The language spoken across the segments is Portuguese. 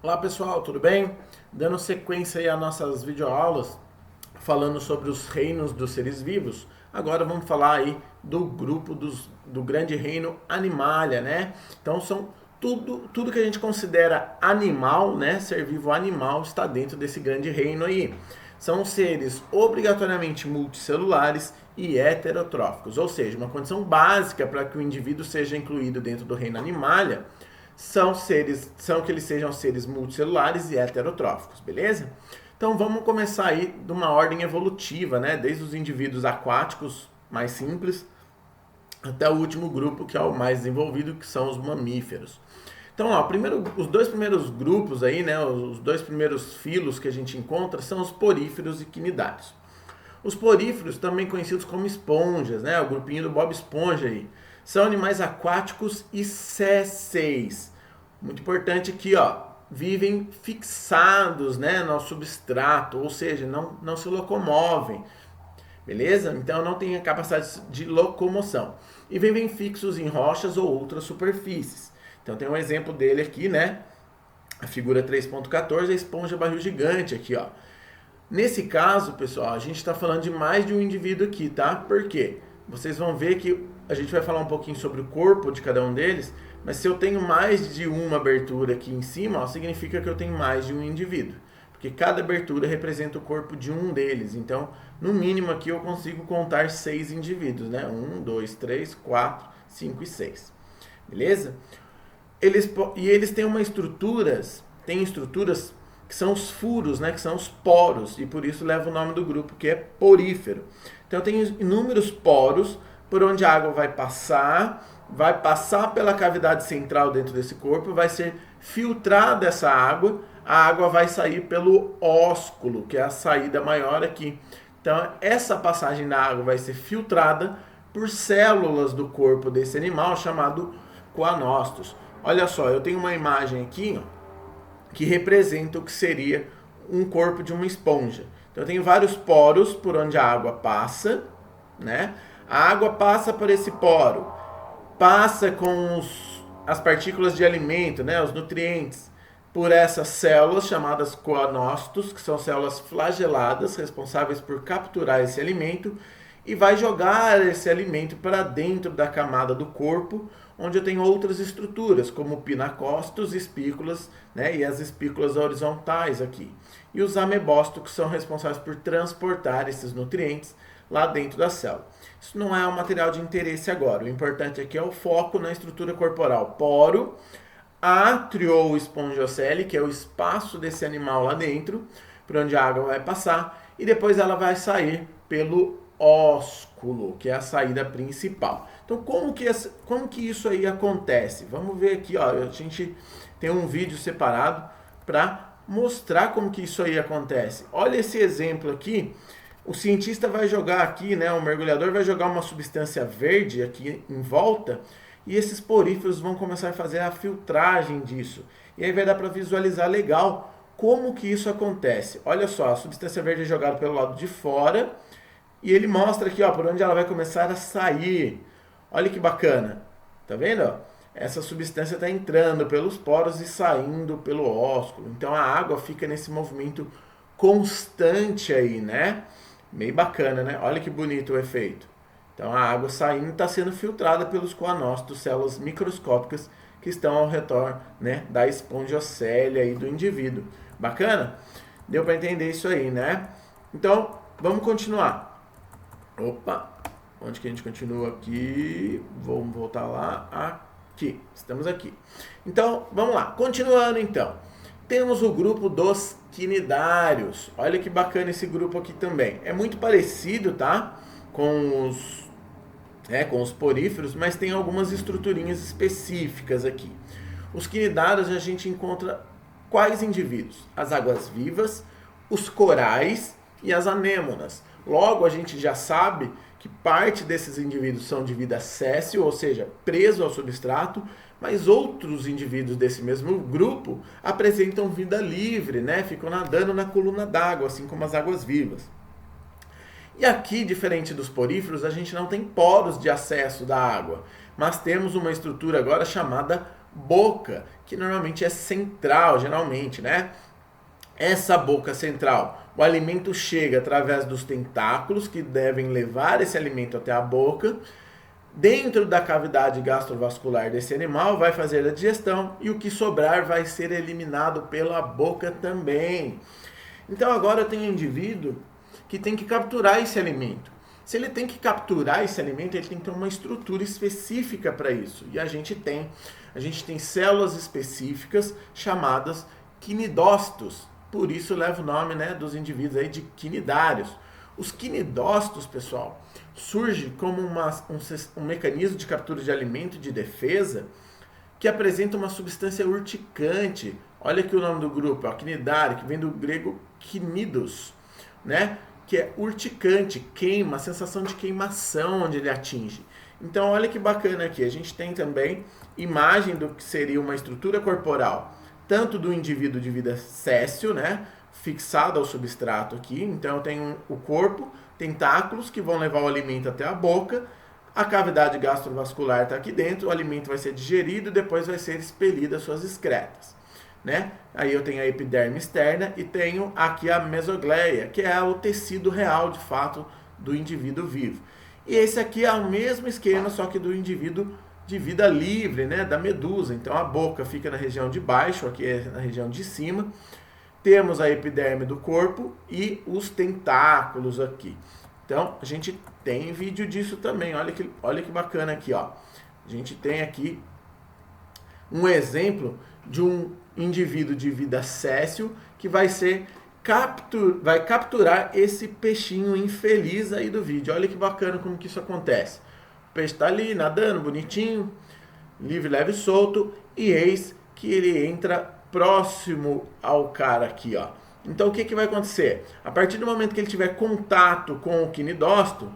Olá pessoal, tudo bem? Dando sequência aí às nossas videoaulas, falando sobre os reinos dos seres vivos, agora vamos falar aí do grupo do grande reino Animalia, né? Então são tudo que a gente considera animal, né? Ser vivo animal está dentro desse grande reino aí. São seres obrigatoriamente multicelulares e heterotróficos, ou seja, uma condição básica para que o indivíduo seja incluído dentro do reino Animalia são que eles sejam seres multicelulares e heterotróficos, beleza? Então vamos começar aí de uma ordem evolutiva, né? Desde os indivíduos aquáticos mais simples até o último grupo, que é o mais desenvolvido, que são os mamíferos. Então, ó, os dois primeiros grupos aí, né, os dois primeiros filos que a gente encontra são os poríferos e quinidários. Os poríferos, também conhecidos como esponjas, né, o grupinho do Bob Esponja aí, são animais aquáticos e sésseis. Muito importante aqui, ó, vivem fixados, né, no substrato, ou seja, não se locomovem. Beleza? Então não tem a capacidade de locomoção. E vivem fixos em rochas ou outras superfícies. Então tem um exemplo dele aqui, né? A figura 3.14, a esponja barril gigante aqui, ó. Nesse caso, pessoal, a gente está falando de mais de um indivíduo aqui, tá? Por quê? Vocês vão ver que a gente vai falar um pouquinho sobre o corpo de cada um deles, mas se eu tenho mais de uma abertura aqui em cima, ó, significa que eu tenho mais de um indivíduo. Porque cada abertura representa o corpo de um deles. Então, no mínimo aqui eu consigo contar 6 indivíduos, né? 1, 2, 3, 4, 5 e 6. Beleza? Eles têm tem estruturas que são os furos, né? Que são os poros, e por isso leva o nome do grupo, que é porífero. Então tem inúmeros poros por onde a água vai passar pela cavidade central dentro desse corpo, vai ser filtrada essa água, a água vai sair pelo ósculo, que é a saída maior aqui. Então essa passagem da água vai ser filtrada por células do corpo desse animal chamado coanócitos. Olha só, eu tenho uma imagem aqui, ó, que representa o que seria um corpo de uma esponja. Então eu tenho vários poros por onde a água passa, né? A água passa por esse poro, passa com as partículas de alimento, né? Os nutrientes, por essas células chamadas coanócitos, que são células flageladas, responsáveis por capturar esse alimento, e vai jogar esse alimento para dentro da camada do corpo, onde eu tenho outras estruturas, como pinacócitos, espículas, né, e as espículas horizontais aqui. E os amebócitos, que são responsáveis por transportar esses nutrientes lá dentro da célula. Isso não é um material de interesse agora. O importante aqui é o foco na estrutura corporal. Poro, átrio ou espongiocele, que é o espaço desse animal lá dentro, por onde a água vai passar, e depois ela vai sair pelo ósculo, que é a saída principal. Então, como que isso aí acontece? Vamos ver aqui, ó, a gente tem um vídeo separado para mostrar como que isso aí acontece. Olha esse exemplo aqui. O cientista vai jogar aqui, né, o mergulhador vai jogar uma substância verde aqui em volta, e esses poríferos vão começar a fazer a filtragem disso. E aí vai dar para visualizar legal como que isso acontece. Olha só, a substância verde é jogada pelo lado de fora, e ele mostra aqui, ó, por onde ela vai começar a sair. Olha que bacana. Tá vendo? Essa substância está entrando pelos poros e saindo pelo ósculo. Então a água fica nesse movimento constante aí, né? Meio bacana, né? Olha que bonito o efeito. Então a água saindo está sendo filtrada pelos coanócitos, células microscópicas que estão ao redor, né, da espongiocele aí do indivíduo. Bacana? Deu para entender isso aí, né? Então, vamos continuar. Opa, onde que a gente continua aqui? Vamos voltar lá. Aqui, estamos aqui. Então, vamos lá. Continuando então. Temos o grupo dos quinidários. Olha que bacana esse grupo aqui também. É muito parecido, tá? Com os poríferos, mas tem algumas estruturinhas específicas aqui. Os quinidários a gente encontra quais indivíduos? As águas-vivas, os corais e as anêmonas. Logo, a gente já sabe que parte desses indivíduos são de vida séssil, ou seja, preso ao substrato, mas outros indivíduos desse mesmo grupo apresentam vida livre, né? Ficam nadando na coluna d'água, assim como as águas-vivas. E aqui, diferente dos poríferos, a gente não tem poros de acesso da água, mas temos uma estrutura agora chamada boca, que normalmente é central, geralmente, né? Essa boca central, o alimento chega através dos tentáculos que devem levar esse alimento até a boca. Dentro da cavidade gastrovascular desse animal vai fazer a digestão e o que sobrar vai ser eliminado pela boca também. Então agora tem um indivíduo que tem que capturar esse alimento. Se ele tem que capturar esse alimento, ele tem que ter uma estrutura específica para isso. E a gente tem células específicas chamadas quinidócitos. Por isso leva o nome, né, dos indivíduos aí de quinidários. Os quinidócitos, pessoal, surge como um mecanismo de captura de alimento de defesa que apresenta uma substância urticante. Olha aqui o nome do grupo, ó, quinidário, que vem do grego quinidos, né? Que é urticante, queima, a sensação de queimação onde ele atinge. Então, olha que bacana aqui. A gente tem também imagem do que seria uma estrutura corporal, tanto do indivíduo de vida séssil, né? Fixado ao substrato aqui. Então, eu tenho o corpo, tentáculos que vão levar o alimento até a boca. A cavidade gastrovascular está aqui dentro, o alimento vai ser digerido e depois vai ser expelido às suas excretas, né? Aí eu tenho a epiderme externa e tenho aqui a mesogleia, que é o tecido real, de fato, do indivíduo vivo. E esse aqui é o mesmo esquema, só que do indivíduo de vida livre, né? Da medusa. Então a boca fica na região de baixo, aqui é na região de cima. Temos a epiderme do corpo e os tentáculos aqui. Então, a gente tem vídeo disso também. Olha que bacana aqui, ó. A gente tem aqui um exemplo de um indivíduo de vida séssil que vai capturar esse peixinho infeliz aí do vídeo. Olha que bacana como que isso acontece. O peixe está ali nadando, bonitinho, livre, leve e solto, e eis que ele entra próximo ao cara aqui, ó. Então o que vai acontecer? A partir do momento que ele tiver contato com o quinidócito,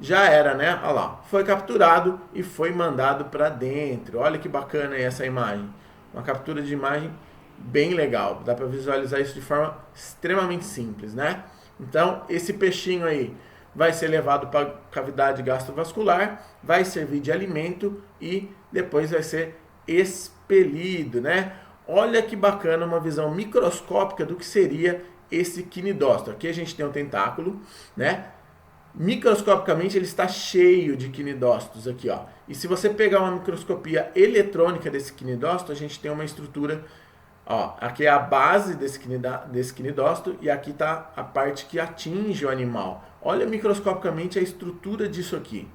já era, né? Olha lá, foi capturado e foi mandado para dentro. Olha que bacana aí essa imagem. Uma captura de imagem bem legal. Dá para visualizar isso de forma extremamente simples, né? Então, esse peixinho aí vai ser levado para a cavidade gastrovascular, vai servir de alimento e depois vai ser expelido, né? Olha que bacana, uma visão microscópica do que seria esse quinidócito. Aqui a gente tem um tentáculo, né? Microscopicamente ele está cheio de quinidócitos aqui, ó. E se você pegar uma microscopia eletrônica desse quinidócito, a gente tem uma estrutura, ó. Aqui é a base desse quinidócito e aqui está a parte que atinge o animal. Olha microscopicamente a estrutura disso aqui,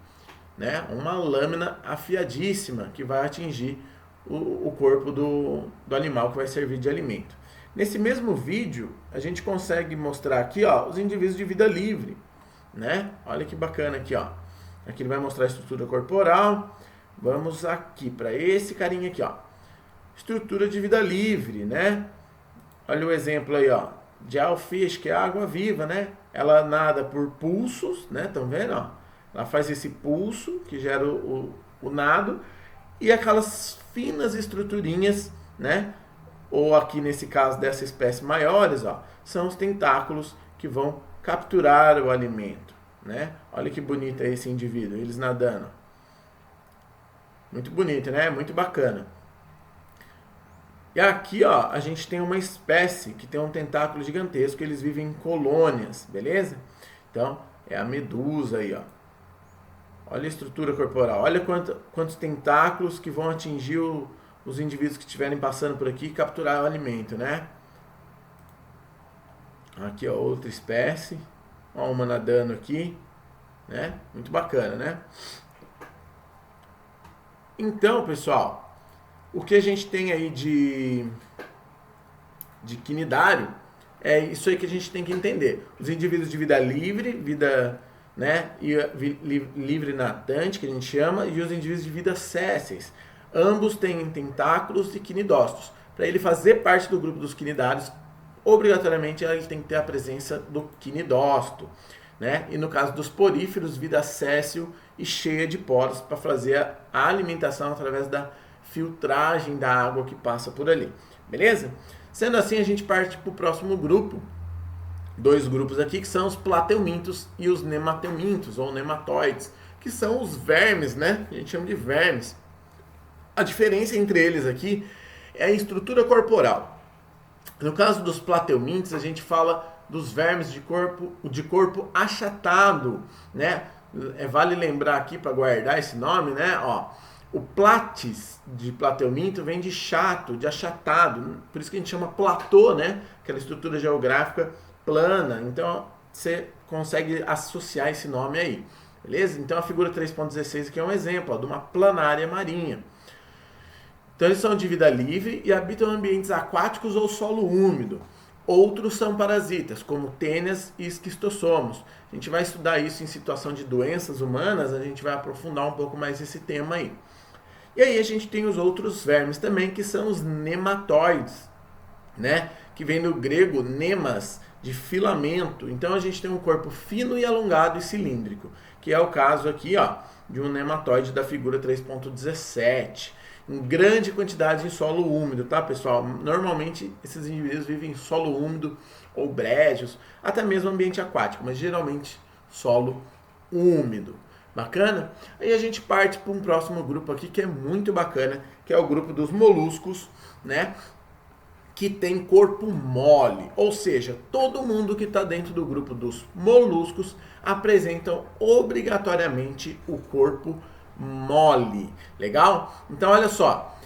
né? Uma lâmina afiadíssima que vai atingir o corpo do animal que vai servir de alimento. Nesse mesmo vídeo, a gente consegue mostrar aqui, ó, os indivíduos de vida livre, né? Olha que bacana aqui, ó. Aqui ele vai mostrar a estrutura corporal. Vamos aqui para esse carinha aqui, ó. Estrutura de vida livre, né? Olha o exemplo aí, ó. Jellyfish, que é água viva, né? Ela nada por pulsos, né? Estão vendo, ó? Ela faz esse pulso que gera o nado e aquelas finas estruturinhas, né? Ou aqui nesse caso dessa espécie maiores, ó, são os tentáculos que vão capturar o alimento, né? Olha que bonito é esse indivíduo, eles nadando. Muito bonito, né? Muito bacana. E aqui, ó, a gente tem uma espécie que tem um tentáculo gigantesco, eles vivem em colônias, beleza? Então, é a medusa aí, ó. Olha a estrutura corporal, olha quantos tentáculos que vão atingir os indivíduos que estiverem passando por aqui e capturar o alimento, né? Aqui, ó, outra espécie. Ó, uma nadando aqui, né? Muito bacana, né? Então, pessoal, o que a gente tem aí de quinidário é isso aí que a gente tem que entender. Os indivíduos de vida livre, vida, né, livre nadante, que a gente chama, e os indivíduos de vida sésseis. Ambos têm tentáculos e quinidócitos. Para ele fazer parte do grupo dos quinidários, obrigatoriamente ele tem que ter a presença do quinidócito, né? E no caso dos poríferos, vida séssil e cheia de poros para fazer a alimentação através da filtragem da água que passa por ali. Beleza? Sendo assim, a gente parte para o próximo grupo. Dois grupos aqui que são os plateumintos e os nemateumintos ou nematóides, que são os vermes, né? A gente chama de vermes. A diferença entre eles aqui é a estrutura corporal. No caso dos plateumintes, a gente fala dos vermes de corpo achatado, né? Vale lembrar aqui para guardar esse nome, né? Ó, o platis de plateuminto vem de chato, de achatado, por isso que a gente chama platô, né? Aquela estrutura geográfica plana. Então você consegue associar esse nome aí, beleza? Então a figura 3.16 aqui é um exemplo ó, de uma planária marinha. Então eles são de vida livre e habitam ambientes aquáticos ou solo úmido. Outros são parasitas, como tênias e esquistossomos. A gente vai estudar isso em situação de doenças humanas, a gente vai aprofundar um pouco mais esse tema aí. E aí a gente tem os outros vermes também, que são os nematóides, né? Que vem do grego nemas, de filamento. Então a gente tem um corpo fino e alongado e cilíndrico, que é o caso aqui, ó, de um nematóide da figura 3.17. Em grande quantidade em solo úmido, tá, pessoal? Normalmente esses indivíduos vivem em solo úmido ou brejos, até mesmo ambiente aquático, mas geralmente solo úmido. Bacana? Aí a gente parte para um próximo grupo aqui que é muito bacana, que é o grupo dos moluscos, né? Que tem corpo mole, ou seja, todo mundo que está dentro do grupo dos moluscos apresentam obrigatoriamente o corpo mole. Legal? Então olha só,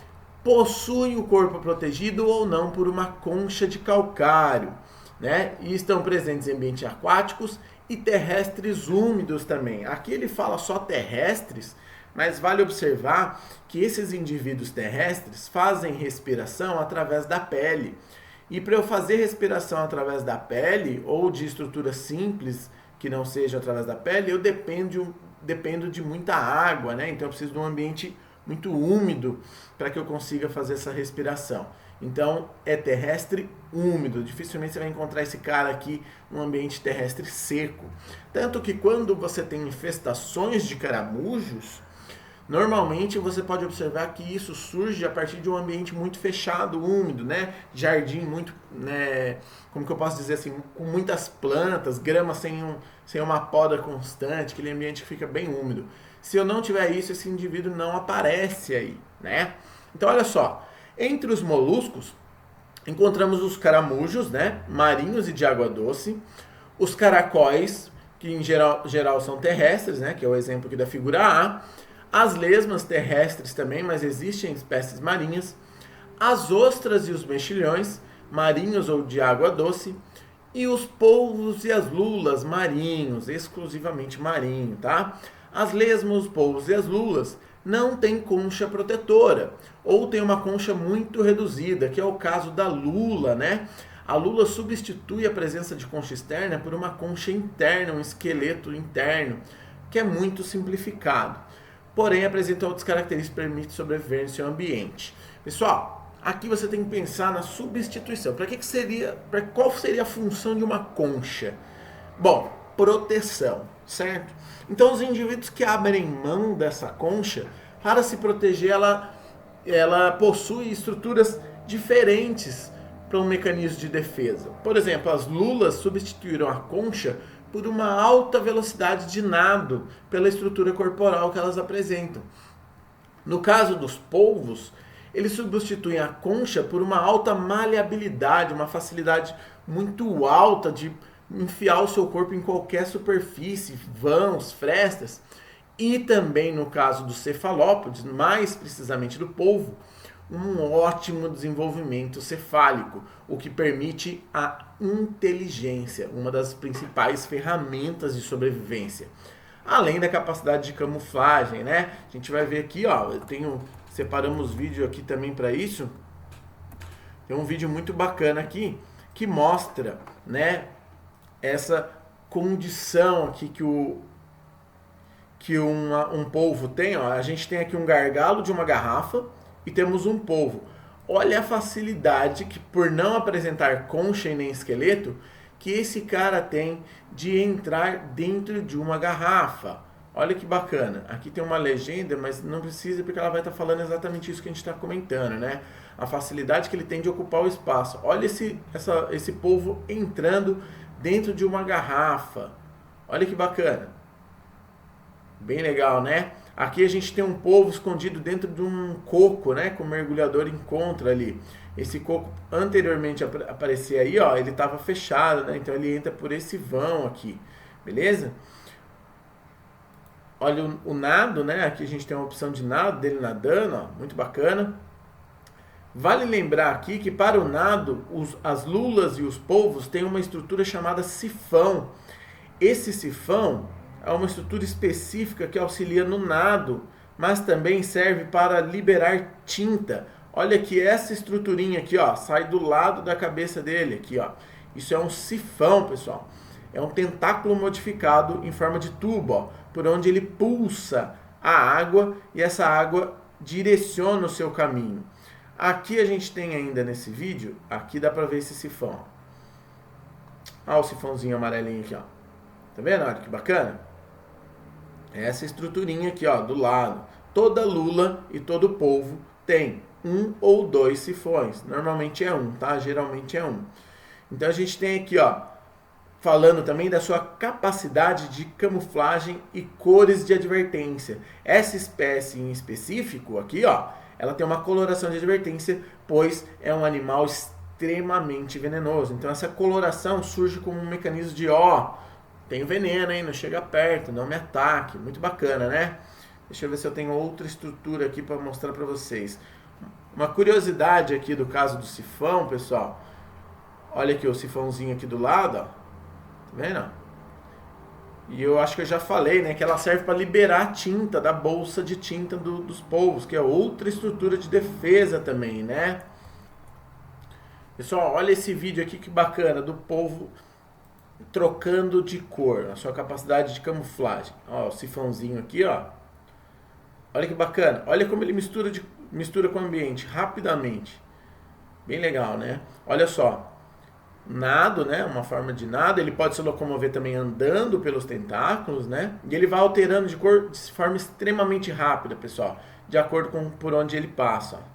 possui o corpo protegido ou não por uma concha de calcário, né? E estão presentes em ambientes aquáticos e terrestres úmidos também. Aqui ele fala só terrestres, mas vale observar que esses indivíduos terrestres fazem respiração através da pele. E para eu fazer respiração através da pele ou de estrutura simples que não seja através da pele, eu dependo de muita água, né? Então eu preciso de um ambiente muito úmido para que eu consiga fazer essa respiração. Então é terrestre úmido. Dificilmente você vai encontrar esse cara aqui num ambiente terrestre seco. Tanto que quando você tem infestações de caramujos, normalmente você pode observar que isso surge a partir de um ambiente muito fechado, úmido, né? Jardim muito, né? Como que eu posso dizer assim, com muitas plantas, grama sem uma poda constante, aquele ambiente que fica bem úmido. Se eu não tiver isso, esse indivíduo não aparece aí, né? Então olha só, entre os moluscos encontramos os caramujos, né? Marinhos e de água doce, os caracóis, que em geral são terrestres, né? Que é o exemplo aqui da figura A. As lesmas terrestres também, mas existem espécies marinhas. As ostras e os mexilhões, marinhos ou de água doce. E os polvos e as lulas, marinhos, exclusivamente marinho, tá? As lesmas, os polvos e as lulas não têm concha protetora, ou tem uma concha muito reduzida, que é o caso da lula, né? A lula substitui a presença de concha externa por uma concha interna, um esqueleto interno, que é muito simplificado. Porém, apresenta outras características que permitem sobreviver em seu ambiente. Pessoal, aqui você tem que pensar na substituição. Qual seria a função de uma concha? Bom, proteção, certo? Então, os indivíduos que abrem mão dessa concha, para se proteger, ela possui estruturas diferentes para um mecanismo de defesa. Por exemplo, as lulas substituíram a concha por uma alta velocidade de nado pela estrutura corporal que elas apresentam. No caso dos polvos, eles substituem a concha por uma alta maleabilidade, uma facilidade muito alta de enfiar o seu corpo em qualquer superfície, vãos, frestas. E também no caso dos cefalópodes, mais precisamente do polvo, um ótimo desenvolvimento cefálico, o que permite a inteligência, uma das principais ferramentas de sobrevivência. Além da capacidade de camuflagem, né? A gente vai ver aqui, ó, separamos vídeo aqui também para isso. Tem um vídeo muito bacana aqui que mostra, né, essa condição aqui que um polvo tem, ó. A gente tem aqui um gargalo de uma garrafa e temos um polvo. Olha a facilidade que, por não apresentar concha e nem esqueleto, que esse cara tem de entrar dentro de uma garrafa. Olha que bacana. Aqui tem uma legenda, mas não precisa porque ela vai estar falando exatamente isso que a gente está comentando, né? A facilidade que ele tem de ocupar o espaço. Olha esse polvo entrando dentro de uma garrafa. Olha que bacana. Bem legal, né? Aqui a gente tem um polvo escondido dentro de um coco, né? Que o mergulhador encontra ali. Esse coco anteriormente aparecia aí, ó, ele estava fechado, né? Então ele entra por esse vão aqui, beleza? Olha o nado, né? Aqui a gente tem uma opção de nado dele nadando, ó, muito bacana. Vale lembrar aqui que para o nado, as lulas e os polvos têm uma estrutura chamada sifão. Esse sifão é uma estrutura específica que auxilia no nado, mas também serve para liberar tinta. Olha que essa estruturinha aqui, ó, sai do lado da cabeça dele aqui, ó. Isso é um sifão, pessoal. É um tentáculo modificado em forma de tubo, ó, por onde ele pulsa a água e essa água direciona o seu caminho. Aqui a gente tem ainda nesse vídeo, aqui dá pra ver esse sifão. Olha o sifãozinho amarelinho aqui, ó. Tá vendo? Olha que bacana. Essa estruturinha aqui, ó, do lado. Toda lula e todo polvo tem um ou dois sifões. Normalmente é um, tá? Geralmente é um. Então a gente tem aqui, ó, falando também da sua capacidade de camuflagem e cores de advertência. Essa espécie em específico aqui, ó, ela tem uma coloração de advertência, pois é um animal extremamente venenoso. Então essa coloração surge como um mecanismo de, ó, tem veneno, hein? Não chega perto, não me ataque. Muito bacana, né? Deixa eu ver se eu tenho outra estrutura aqui para mostrar para vocês. Uma curiosidade aqui do caso do sifão, pessoal. Olha aqui o sifãozinho aqui do lado, ó. Tá vendo? E eu acho que eu já falei, né? Que ela serve para liberar a tinta da bolsa de tinta dos polvos, que é outra estrutura de defesa também, né? Pessoal, olha esse vídeo aqui que bacana do polvo trocando de cor, a sua capacidade de camuflagem. Ó, o sifãozinho aqui, ó. Olha que bacana. Olha como ele mistura com o ambiente rapidamente. Bem legal, né? Olha só. Nado, né? Uma forma de nado. Ele pode se locomover também andando pelos tentáculos, né? E ele vai alterando de cor de forma extremamente rápida, pessoal. De acordo com por onde ele passa, ó.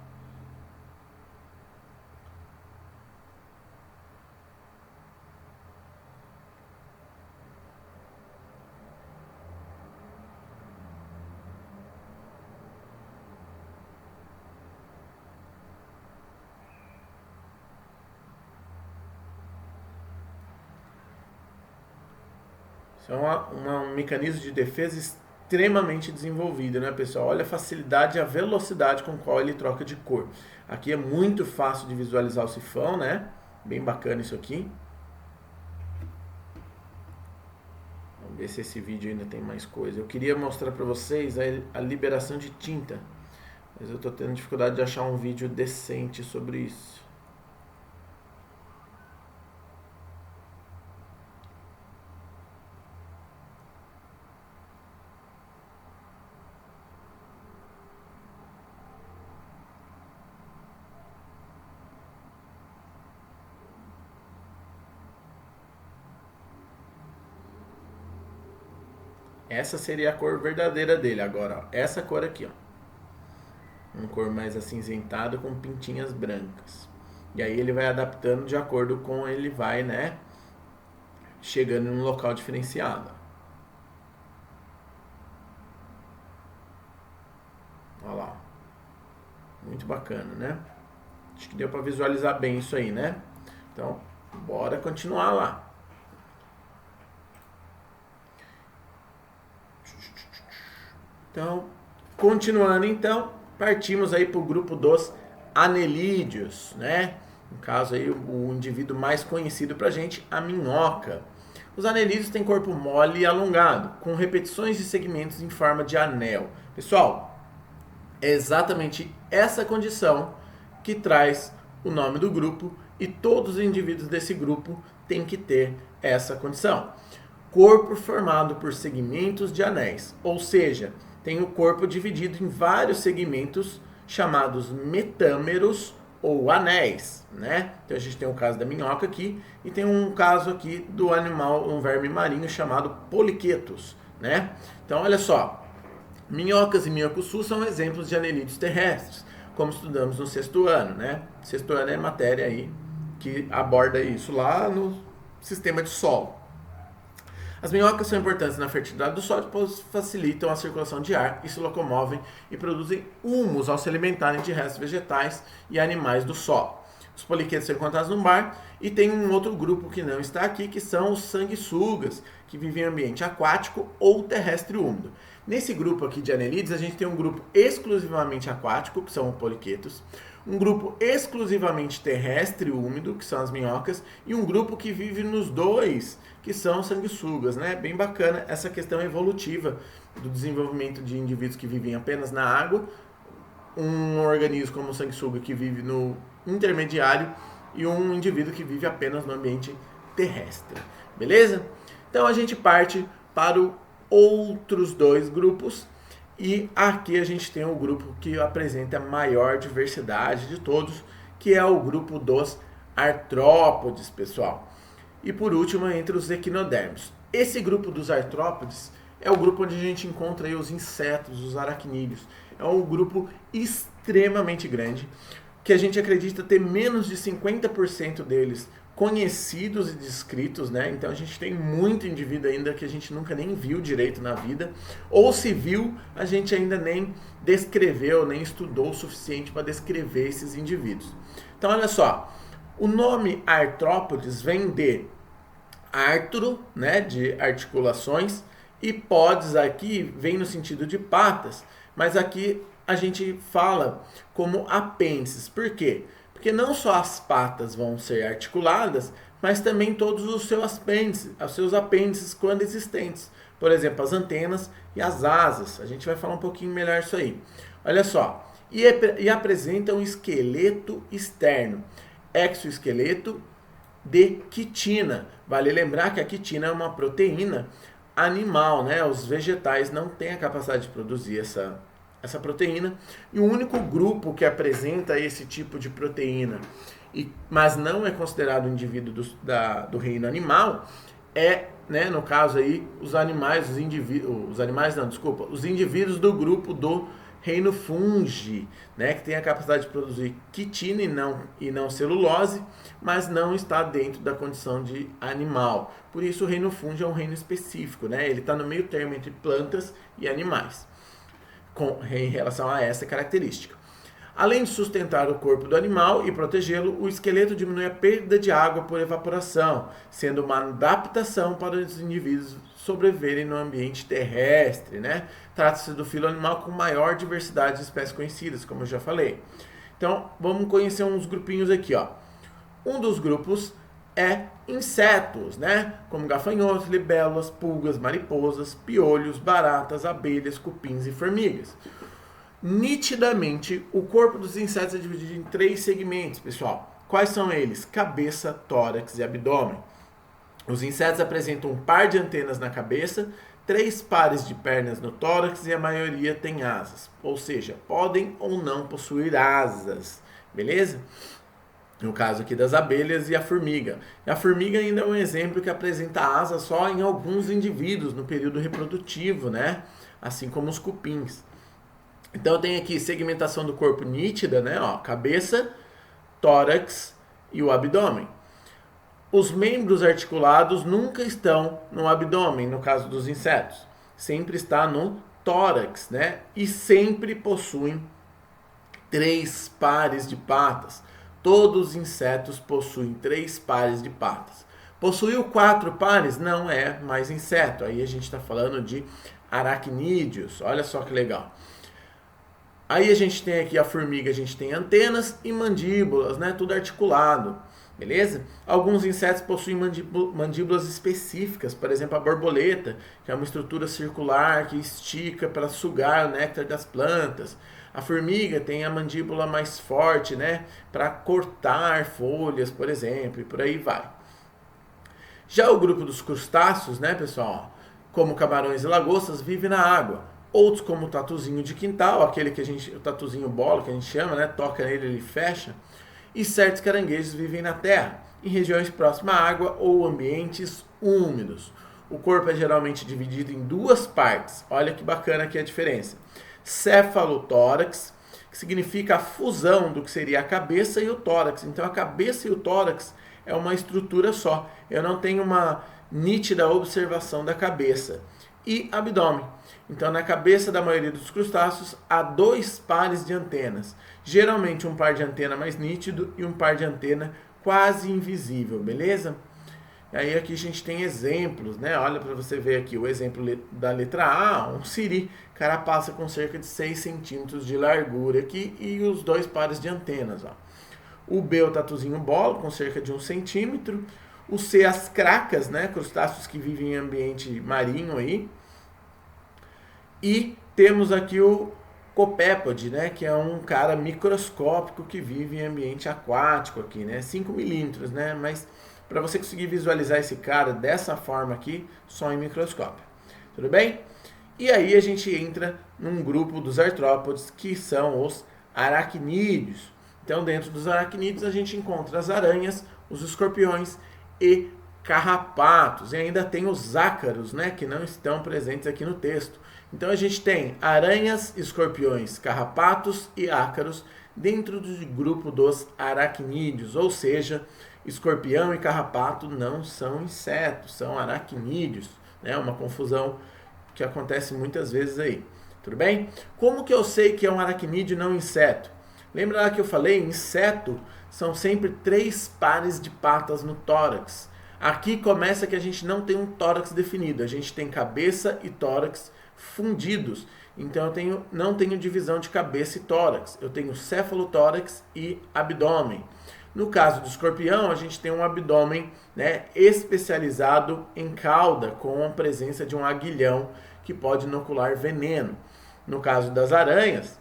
Isso é um mecanismo de defesa extremamente desenvolvido, né, pessoal? Olha a facilidade e a velocidade com qual ele troca de cor. Aqui é muito fácil de visualizar o sifão, né? Bem bacana isso aqui. Vamos ver se esse vídeo ainda tem mais coisa. Eu queria mostrar para vocês a liberação de tinta, mas eu estou tendo dificuldade de achar um vídeo decente sobre isso. Essa seria a cor verdadeira dele agora, ó. Essa cor aqui, ó. Uma cor mais acinzentada com pintinhas brancas. E aí ele vai adaptando de acordo com ele vai, né, chegando em um local diferenciado. Olha lá. Muito bacana, né? Acho que deu para visualizar bem isso aí, né? Então, bora continuar lá. Então, continuando então, partimos aí para o grupo dos anelídeos, né? No caso aí, o indivíduo mais conhecido pra gente, a minhoca. Os anelídeos têm corpo mole e alongado, com repetições de segmentos em forma de anel. Pessoal, é exatamente essa condição que traz o nome do grupo e todos os indivíduos desse grupo têm que ter essa condição. Corpo formado por segmentos de anéis, ou seja, tem o corpo dividido em vários segmentos chamados metâmeros ou anéis, né? Então a gente tem o caso da minhoca aqui e tem um caso aqui do animal, um verme marinho chamado poliquetos, né? Então olha só, minhocas e minhocuçu são exemplos de anelídeos terrestres, como estudamos no sexto ano, né? Sexto ano é matéria aí que aborda isso lá no sistema de solo. As minhocas são importantes na fertilidade do solo, pois facilitam a circulação de ar e se locomovem e produzem humus ao se alimentarem de restos vegetais e animais do solo. Os poliquetos são encontrados no mar e tem um outro grupo que não está aqui, que são os sanguessugas, que vivem em ambiente aquático ou terrestre úmido. Nesse grupo aqui de anelídeos, a gente tem um grupo exclusivamente aquático, que são os poliquetos, um grupo exclusivamente terrestre úmido, que são as minhocas, e um grupo que vive nos dois, que são os sanguessugas, né? Bem bacana essa questão evolutiva do desenvolvimento de indivíduos que vivem apenas na água, um organismo como o sanguessuga que vive no intermediário e um indivíduo que vive apenas no ambiente terrestre, beleza? Então a gente parte para os outros dois grupos e aqui a gente tem o grupo que apresenta a maior diversidade de todos, que é o grupo dos artrópodes, pessoal. E por último, entre os equinodermos. Esse grupo dos artrópodes é o grupo onde a gente encontra aí os insetos, os aracnídeos. É um grupo extremamente grande, que a gente acredita ter menos de 50% deles conhecidos e descritos, né? Então a gente tem muito indivíduo ainda que a gente nunca nem viu direito na vida, ou se viu, a gente ainda nem descreveu, nem estudou o suficiente para descrever esses indivíduos. Então olha só, o nome artrópodes vem de artro, né, de articulações, e podes aqui vem no sentido de patas, mas aqui a gente fala como apêndices. Por quê? Porque não só as patas vão ser articuladas, mas também todos os seus apêndices quando existentes. Por exemplo, as antenas e as asas. A gente vai falar um pouquinho melhor isso aí. Olha só. E apresenta um esqueleto externo. Exoesqueleto de quitina. Vale lembrar que a quitina é uma proteína animal, né? Os vegetais não têm a capacidade de produzir essa proteína, e o único grupo que apresenta esse tipo de proteína, mas não é considerado indivíduo do reino animal, é, né, no caso aí, os indivíduos do grupo do reino fungi, né, que tem a capacidade de produzir quitina e não celulose, mas não está dentro da condição de animal. Por isso o reino fungi é um reino específico, né? Ele está no meio termo entre plantas e animais, em relação a essa característica. Além de sustentar o corpo do animal e protegê-lo, o esqueleto diminui a perda de água por evaporação, sendo uma adaptação para os indivíduos sobreviverem no ambiente terrestre, né? Trata-se do filo animal com maior diversidade de espécies conhecidas, como eu já falei. Então, vamos conhecer uns grupinhos aqui, ó. Um dos grupos é insetos, né? Como gafanhotos, libélulas, pulgas, mariposas, piolhos, baratas, abelhas, cupins e formigas. Nitidamente, o corpo dos insetos é dividido em 3 segmentos, pessoal. Quais são eles? Cabeça, tórax e abdômen. Os insetos apresentam um par de antenas na cabeça, 3 pares de pernas no tórax e a maioria tem asas. Ou seja, podem ou não possuir asas, beleza? No caso aqui das abelhas e a formiga. E a formiga ainda é um exemplo que apresenta asa só em alguns indivíduos no período reprodutivo, né? Assim como os cupins. Então tem aqui segmentação do corpo nítida, né? Ó, cabeça, tórax e o abdômen. Os membros articulados nunca estão no abdômen, no caso dos insetos. Sempre está no tórax, né? E sempre possuem 3 pares de patas. Todos os insetos possuem 3 pares de patas. Possuiu 4 pares? Não é mais inseto. Aí a gente está falando de aracnídeos. Olha só que legal. Aí a gente tem aqui a formiga, a gente tem antenas e mandíbulas, né? Tudo articulado, beleza? Alguns insetos possuem mandíbulas específicas, por exemplo a borboleta, que é uma estrutura circular que estica para sugar o néctar das plantas. A formiga tem a mandíbula mais forte, né? Para cortar folhas, por exemplo, e por aí vai. Já o grupo dos crustáceos, né, pessoal? Como camarões e lagostas, vive na água. Outros como o tatuzinho de quintal, o tatuzinho bola que a gente chama, né? Toca nele, ele fecha. E certos caranguejos vivem na terra, em regiões próximas à água ou ambientes úmidos. O corpo é geralmente dividido em 2 partes. Olha que bacana aqui a diferença. Cefalotórax, que significa a fusão do que seria a cabeça e o tórax. Então a cabeça e o tórax é uma estrutura só. Eu não tenho uma nítida observação da cabeça. E abdômen. Então, na cabeça da maioria dos crustáceos, há 2 pares de antenas. Geralmente, um par de antena mais nítido e um par de antena quase invisível, beleza? E aí aqui a gente tem exemplos, né? Olha para você ver aqui o exemplo da letra A, um siri, carapaça com cerca de 6 centímetros de largura aqui e os 2 pares de antenas, ó. O B, o tatuzinho bola, com cerca de 1 centímetro. O C, as cracas, né? Crustáceos que vivem em ambiente marinho aí. E temos aqui o copépode, né? Que é um cara microscópico que vive em ambiente aquático aqui, né? 5 milímetros, né? Mas para você conseguir visualizar esse cara dessa forma aqui, só em microscópio. Tudo bem? E aí a gente entra num grupo dos artrópodes, que são os aracnídeos. Então, dentro dos aracnídeos, a gente encontra as aranhas, os escorpiões e carrapatos. E ainda tem os ácaros, né, que não estão presentes aqui no texto. Então, a gente tem aranhas, escorpiões, carrapatos e ácaros dentro do grupo dos aracnídeos. Ou seja, escorpião e carrapato não são insetos, são aracnídeos. É uma confusão que acontece muitas vezes aí. Tudo bem? Como que eu sei que é um aracnídeo e não inseto? Lembra lá que eu falei, inseto são sempre 3 pares de patas no tórax. Aqui começa que a gente não tem um tórax definido, a gente tem cabeça e tórax fundidos. Então eu não tenho divisão de cabeça e tórax, eu tenho céfalo-tórax e abdômen. No caso do escorpião, a gente tem um abdômen, né, especializado em cauda, com a presença de um aguilhão que pode inocular veneno. No caso das aranhas,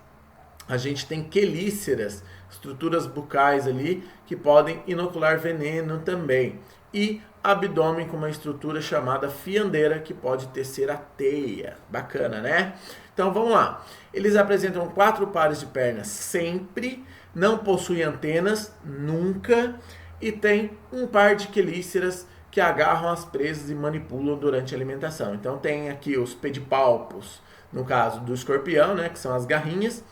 a gente tem quelíceras, estruturas bucais ali, que podem inocular veneno também. E abdômen com uma estrutura chamada fiandeira, que pode tecer a teia. Bacana, né? Então vamos lá. Eles apresentam 4 pares de pernas sempre, não possuem antenas, nunca, e tem um par de quelíceras que agarram as presas e manipulam durante a alimentação. Então tem aqui os pedipalpos, no caso do escorpião, né, que são as garrinhas,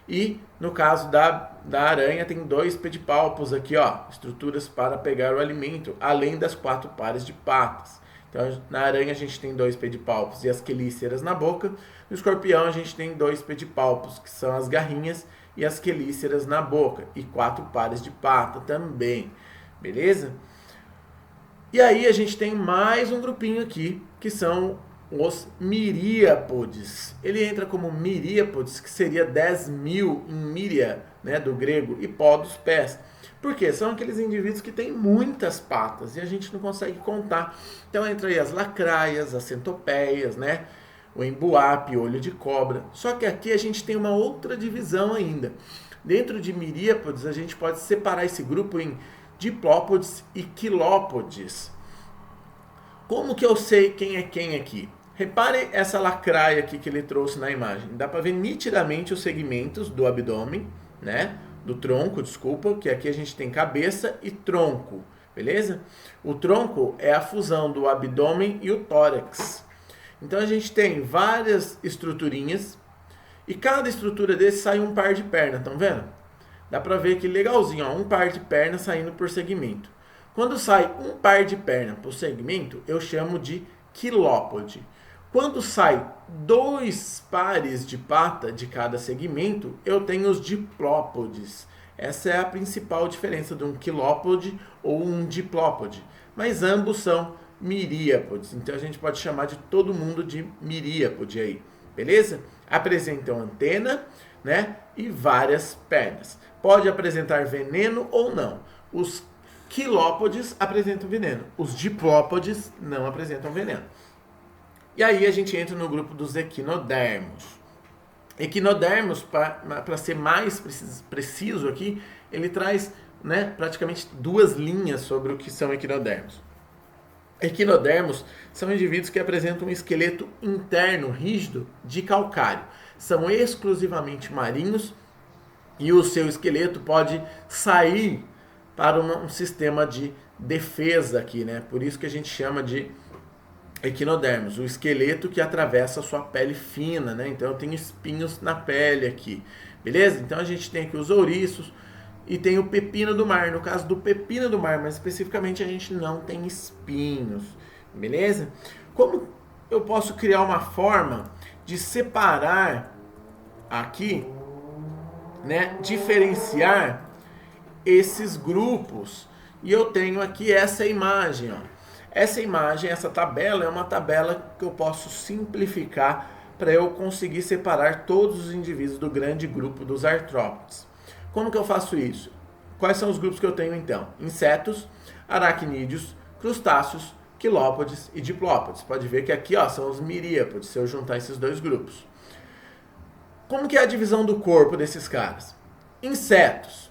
e no caso da aranha tem 2 pedipalpos aqui, ó, estruturas para pegar o alimento, além das 4 pares de patas. Então na aranha a gente tem 2 pedipalpos e as quelíceras na boca. No escorpião a gente tem 2 pedipalpos, que são as garrinhas e as quelíceras na boca, e 4 pares de pata também, beleza? E aí a gente tem mais um grupinho aqui, que são os miríapodes. Ele entra como miríapodes, que seria 10.000 em míria, né, do grego, e podos, pés. Por quê? São aqueles indivíduos que têm muitas patas e a gente não consegue contar. Então entra aí as lacraias, as centopeias, né, o embuape, olho de cobra. Só que aqui a gente tem uma outra divisão ainda. Dentro de miríapodes, a gente pode separar esse grupo em diplópodes e quilópodes. Como que eu sei quem é quem aqui? Repare essa lacraia aqui que ele trouxe na imagem. Dá para ver nitidamente os segmentos do abdômen, né? Do tronco, desculpa, que aqui a gente tem cabeça e tronco, beleza? O tronco é a fusão do abdômen e o tórax. Então a gente tem várias estruturinhas e cada estrutura desse sai um par de perna, estão vendo? Dá para ver que legalzinho, ó, um par de perna saindo por segmento. Quando sai um par de perna por segmento, eu chamo de quilópode. Quando sai 2 pares de pata de cada segmento, eu tenho os diplópodes. Essa é a principal diferença de um quilópode ou um diplópode. Mas ambos são miríapodes. Então a gente pode chamar de todo mundo de miríapode aí. Beleza? Apresentam antena, né? E várias pernas. Pode apresentar veneno ou não. Os quilópodes apresentam veneno. Os diplópodes não apresentam veneno. E aí a gente entra no grupo dos equinodermos. Equinodermos, para ser mais preciso aqui, ele traz, né, praticamente 2 linhas sobre o que são equinodermos. Equinodermos são indivíduos que apresentam um esqueleto interno rígido de calcário. São exclusivamente marinhos e o seu esqueleto pode sair para um sistema de defesa aqui, né? Por isso que a gente chama de equinodermos, o esqueleto que atravessa a sua pele fina, né? Então eu tenho espinhos na pele aqui, beleza? Então a gente tem aqui os ouriços e tem o pepino do mar. No caso do pepino do mar, mas especificamente a gente não tem espinhos, beleza? Como eu posso criar uma forma de separar aqui, né, diferenciar esses grupos? E eu tenho aqui essa imagem, ó. Essa imagem, essa tabela é uma tabela que eu posso simplificar para eu conseguir separar todos os indivíduos do grande grupo dos artrópodes. Como que eu faço isso? Quais são os grupos que eu tenho então? Insetos, aracnídeos, crustáceos, quilópodes e diplópodes. Pode ver que aqui, ó, são os miríapodes, se eu juntar esses dois grupos. Como que é a divisão do corpo desses caras? Insetos.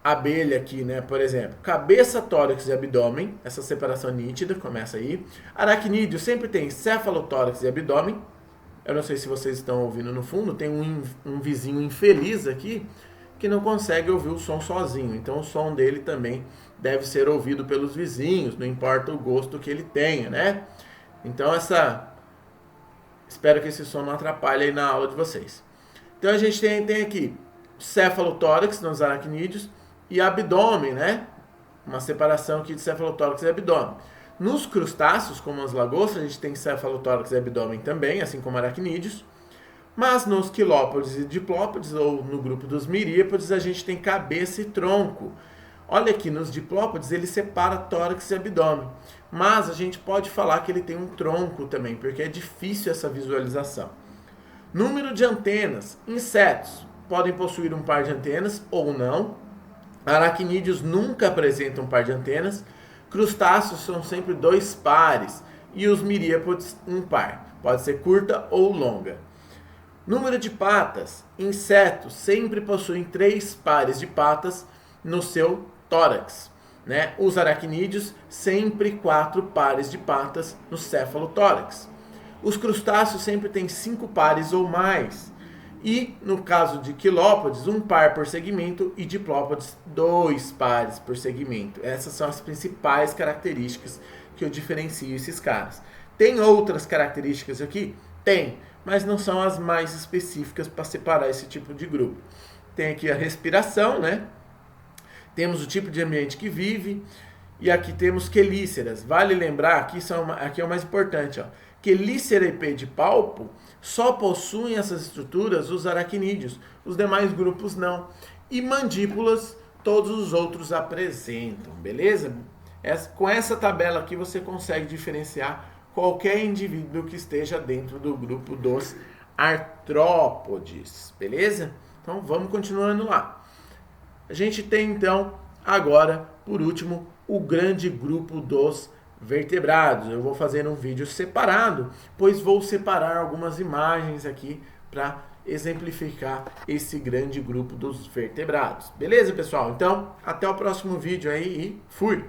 Abelha aqui, né, por exemplo, cabeça, tórax e abdômen, essa separação nítida, começa aí. Aracnídeo sempre tem céfalo-tórax e abdômen. Eu não sei se vocês estão ouvindo no fundo, tem um vizinho infeliz aqui que não consegue ouvir o som sozinho, então o som dele também deve ser ouvido pelos vizinhos, não importa o gosto que ele tenha, né? Então espero que esse som não atrapalhe aí na aula de vocês. Então a gente tem aqui céfalo-tórax nos aracnídeos, e abdômen, né? Uma separação aqui de cefalotórax e abdômen. Nos crustáceos, como as lagostas, a gente tem cefalotórax e abdômen também, assim como aracnídeos. Mas nos quilópodes e diplópodes, ou no grupo dos miríapodes, a gente tem cabeça e tronco. Olha aqui, nos diplópodes ele separa tórax e abdômen. Mas a gente pode falar que ele tem um tronco também, porque é difícil essa visualização. Número de antenas. Insetos podem possuir um par de antenas ou não. Aracnídeos nunca apresentam um par de antenas, crustáceos são sempre 2 pares e os miríapodes um par, pode ser curta ou longa. Número de patas, insetos sempre possuem 3 pares de patas no seu tórax, né? Os aracnídeos sempre 4 pares de patas no céfalo-tórax. Os crustáceos sempre têm 5 pares ou mais. E, no caso de quilópodes, 1 par por segmento e diplópodes, 2 pares por segmento. Essas são as principais características que eu diferencio esses caras. Tem outras características aqui? Tem, mas não são as mais específicas para separar esse tipo de grupo. Tem aqui a respiração, né? Temos o tipo de ambiente que vive. E aqui temos quelíceras. Vale lembrar, aqui é o mais importante, ó. Quelícera e pedipalpo só possuem essas estruturas os aracnídeos, os demais grupos não. E mandíbulas todos os outros apresentam, beleza? Com essa tabela aqui você consegue diferenciar qualquer indivíduo que esteja dentro do grupo dos artrópodes, beleza? Então vamos continuando lá. A gente tem então agora, por último, o grande grupo dos vertebrados. Eu vou fazer um vídeo separado, pois vou separar algumas imagens aqui para exemplificar esse grande grupo dos vertebrados. Beleza, pessoal? Então, até o próximo vídeo aí e fui!